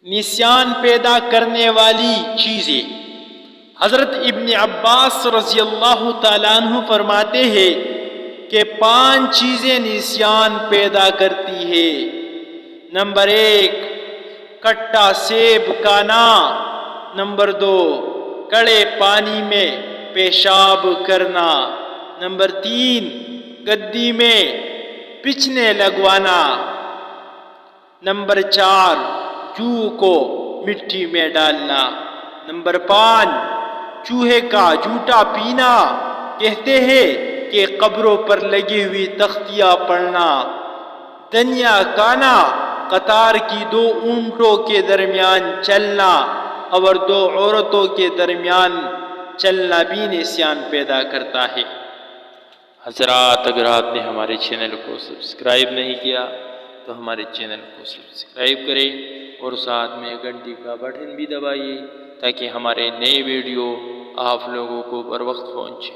نسیان پیدا کرنے والی چیزیں۔ حضرت ابن عباس رضی اللہ تعالیٰ عنہ فرماتے ہیں کہ 5 چیزیں نسیان پیدا کرتی ہے۔ نمبر 1، کٹا سیب کھانا۔ نمبر 2، کڑے پانی میں پیشاب کرنا۔ نمبر 3، گدی میں بچھنے لگوانا۔ نمبر 4، چوہے کو مٹی میں ڈالنا۔ نمبر 5، چوہے کا جوتا پینا۔ کہتے ہیں کہ قبروں پر لگی ہوئی تختیاں پڑھنا۔ دنیا کھانا، قطار کی 2 اونٹوں کے درمیان چلنا اور 2 عورتوں کے درمیان چلنا بھی نسیان پیدا کرتا ہے۔ حضرات، اگر آپ نے ہمارے چینل کو سبسکرائب نہیں کیا تو ہمارے چینل کو سبسکرائب کریں اور ساتھ میں گھنٹی کا بٹن بھی دبائیے تاکہ ہمارے نئے ویڈیو آپ لوگوں کو بر وقت پہنچے۔